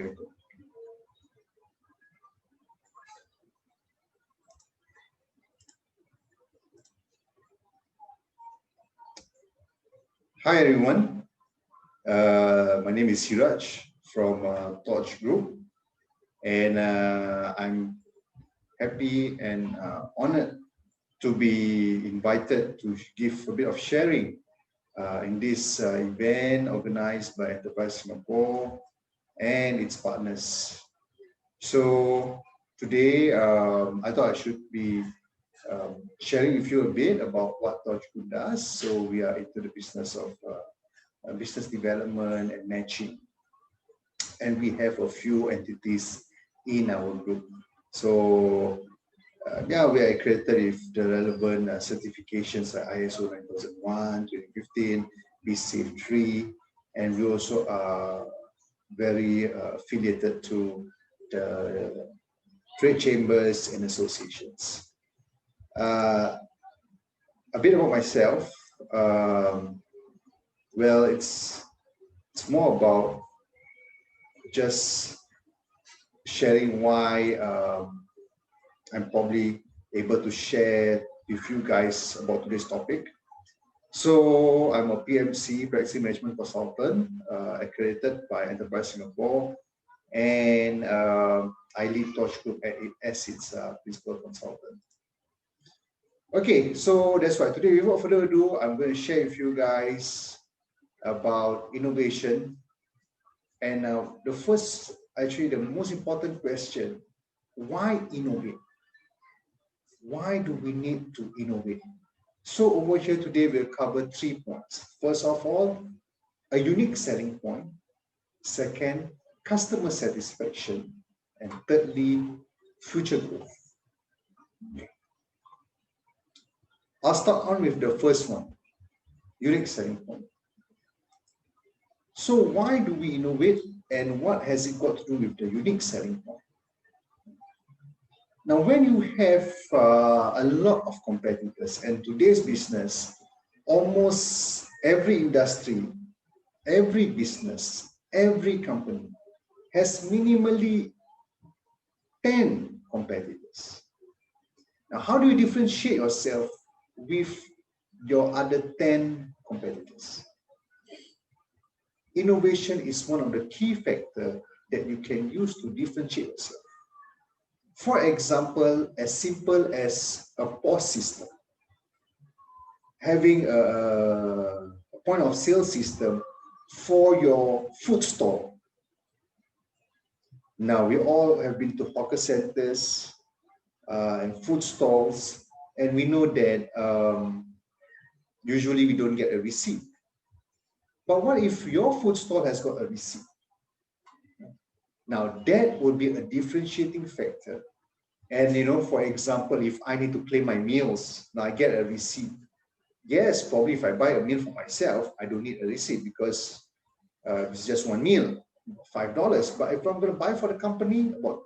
Here we go. Hi everyone, my name is Siraj from Torch Group, and I'm happy and honored to be invited to give a bit of sharing in this event organized by Enterprise Singapore and its partners. So today I thought I should be sharing with you a bit about what Torch Group does. So we are into the business of business development and matching, and we have a few entities in our group. So yeah, we are accredited with the relevant certifications like ISO 9001, 2015, BSafe 3, and we also are very affiliated to the trade chambers and associations. A bit about myself. Well, it's more about just sharing why I'm probably able to share with you guys about today's topic. So I'm a PMC, Practice Management Consultant, accredited by Enterprise Singapore, and I lead Torch Group as its principal consultant. Okay, so that's why today, without further ado, I'm going to share with you guys about innovation. And the first, actually the most important question, why innovate? Why do we need to innovate? So over here today, we'll cover 3 points. First of all, a unique selling point. Second, customer satisfaction. And thirdly, future growth. I'll start on with the first one, unique selling point. So why do we innovate, and what has it got to do with the unique selling point? Now, when you have a lot of competitors, and today's business, almost every industry, every business, every company has minimally 10 competitors. Now, how do you differentiate yourself with your other 10 competitors? Innovation is one of the key factors that you can use to differentiate yourself. For example, as simple as a POS system. Having a point of sale system for your food store. Now, we all have been to hawker centers and food stalls, and we know that usually we don't get a receipt. But what if your food stall has got a receipt? Now, that would be a differentiating factor. And, you know, for example, if I need to claim my meals, now I get a receipt. Yes, probably if I buy a meal for myself, I don't need a receipt because it's just one meal, $5. But if I'm going to buy for the company, about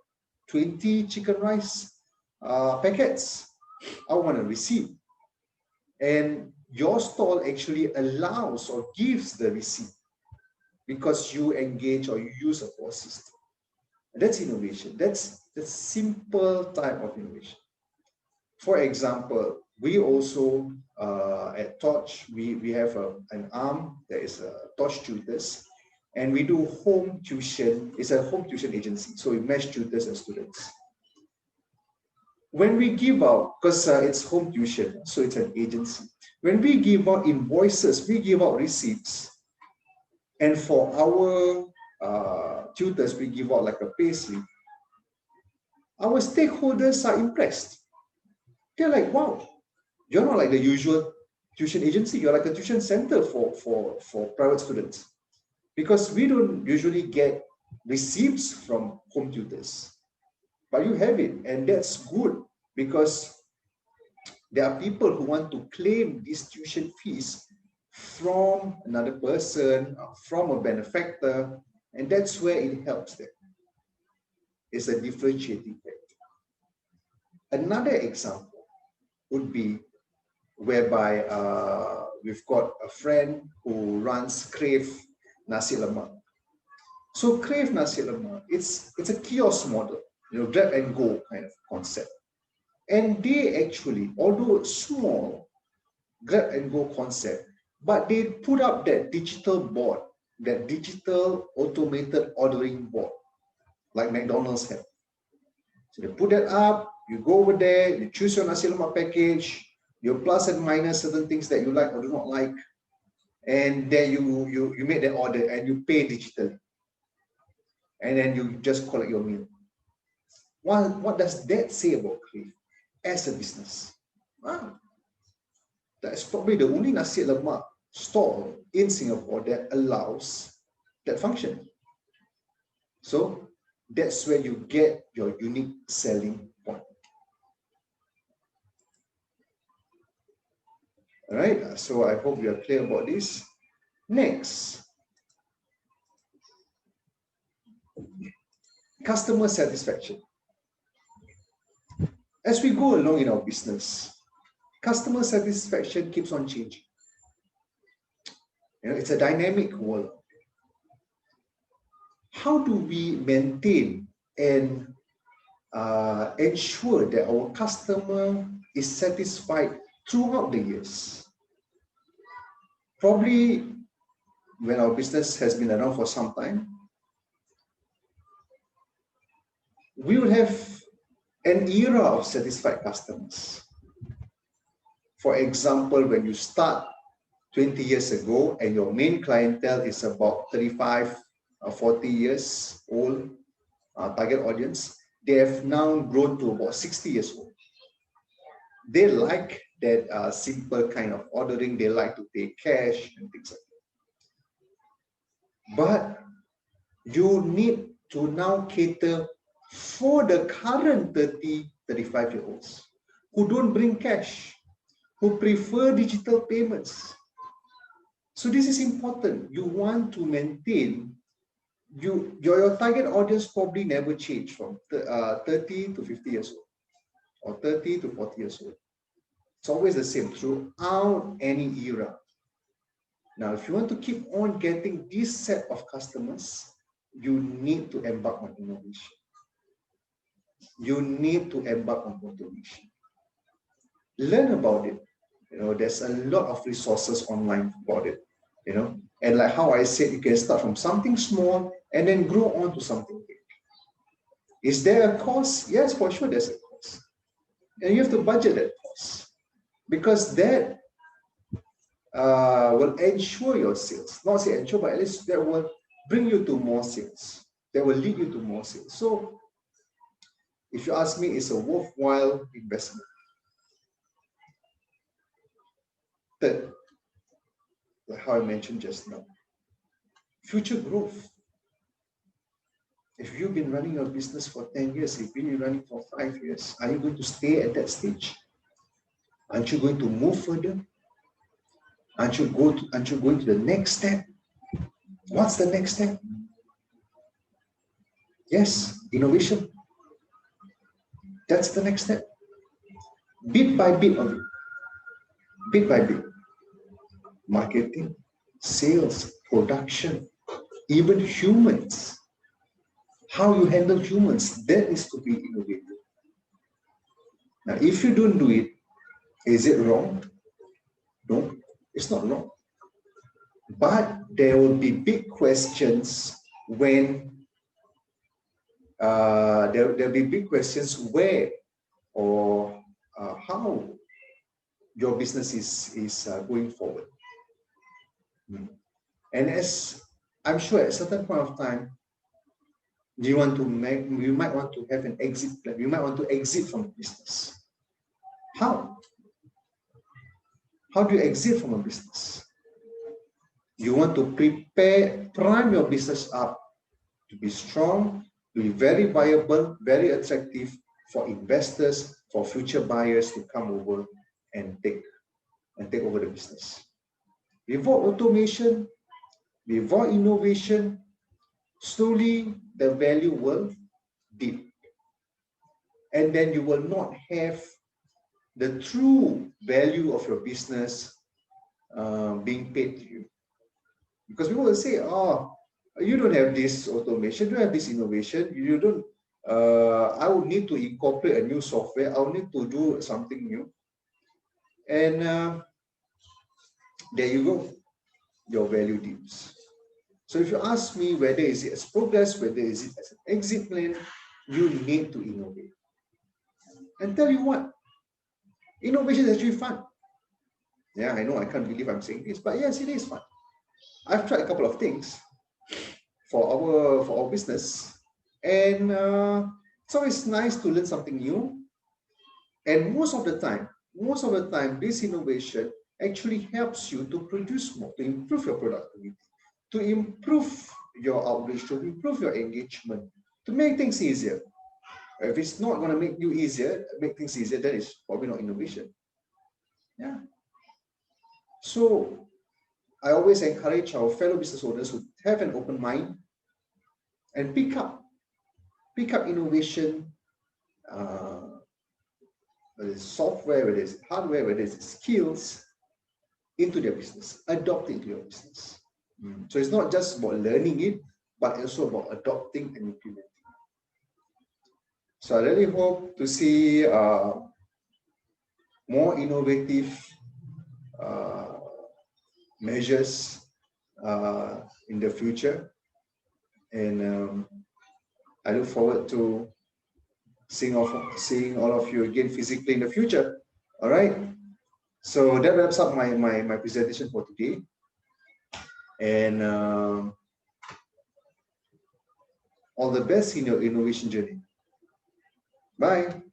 20 chicken rice packets, I want a receipt. And your stall actually allows or gives the receipt because you engage or you use a POS system. And that's innovation. That's the simple type of innovation. For example, we also at Torch, we have an arm that is Torch Tutors, and we do home tuition. It's a home tuition agency, so we match tutors and students. When we give out, because it's home tuition, so it's an agency. When we give out invoices, we give out receipts, and for our tutors, we give out like a payslip. Our stakeholders are impressed. They're like, wow, you're not like the usual tuition agency, you're like a tuition center for private students. Because we don't usually get receipts from home tutors. But you have it, and that's good because there are people who want to claim these tuition fees from another person, from a benefactor, and that's where it helps them. It's a differentiating factor. Another example would be whereby we've got a friend who runs Crave Nasi Lemak. So Crave Nasi Lemak, it's a kiosk model, grab and go kind of concept. And they actually, although small, grab and go concept, but they put up that digital board, that digital automated ordering board, like McDonald's have. So they put that up, you go over there, you choose your nasi lemak package, you plus and minus certain things that you like or do not like, and then you make that order and you pay digitally. And then you just collect your meal. What does that say about Crave as a business? Wow. That's probably the only nasi lemak store in Singapore that allows that function. So that's where you get your unique selling point. All right, so I hope we are clear about this. Next, customer satisfaction. As we go along in our business, customer satisfaction keeps on changing. It's a dynamic world. How do we maintain and ensure that our customer is satisfied throughout the years? Probably when our business has been around for some time, we will have an era of satisfied customers. For example, when you start 20 years ago and your main clientele is about 35 or 40 years old, target audience, they have now grown to about 60 years old. They like that simple kind of ordering. They like to pay cash and things like that. But you need to now cater for the current 30, 35-year-olds who don't bring cash, who prefer digital payments. So this is important. You want to maintain, your target audience probably never change from 30 to 50 years old or 30 to 40 years old. It's always the same throughout any era. Now, if you want to keep on getting this set of customers, you need to embark on innovation. You need to embark on automation. Learn about it. There's a lot of resources online about it. And like how I said, you can start from something small and then grow on to something big. Is there a cost? Yes, for sure there's a cost. And you have to budget that cost, because that will ensure your sales. Not say ensure, but at least that will bring you to more sales. That will lead you to more sales. So if you ask me, it's a worthwhile investment. Third, like how I mentioned just now, future growth. If you've been running your business for 10 years, if you've been running for 5 years, are you going to stay at that stage? Aren't you going to move further? Aren't you going to the next step? What's the next step? Yes, innovation. That's the next step. Bit by bit of it. Bit by bit. Marketing, sales, production, even humans. How you handle humans, that is to be innovative. Now, if you don't do it, is it wrong? No, it's not wrong. But there will be big questions when there'll be big questions where or how your business is going forward. And as I'm sure at a certain point of time, you might want to have an exit plan. You might want to exit from the business. How? How do you exit from a business? You want to prime your business up to be strong, to be very viable, very attractive for investors, for future buyers to come over and take over the business. Without automation, without innovation, slowly the value will dip. And then you will not have the true value of your business being paid to you. Because people will say, you don't have this automation, you don't have this innovation, you don't, I would need to incorporate a new software, I would need to do something new. And there you go, your value dips. So if you ask me whether is it as progress, whether is it as an exit plan, you need to innovate. And tell you what, innovation is actually fun. Yeah, I know I can't believe I'm saying this, but yes, it is fun. I've tried a couple of things for our business, and it's always nice to learn something new. And most of the time, this innovation actually helps you to produce more, to improve your productivity, to improve your outreach, to improve your engagement, to make things easier. If it's not going to make things easier, then it's probably not innovation. Yeah. So I always encourage our fellow business owners to have an open mind and pick up innovation, whether it's software, whether it's hardware, whether it's skills, into their business, adopt it into your business. So it's not just about learning it, but also about adopting and implementing. So I really hope to see more innovative measures in the future, and I look forward to seeing all of you again physically in the future. All right. So that wraps up my presentation for today, and all the best in your innovation journey. Bye.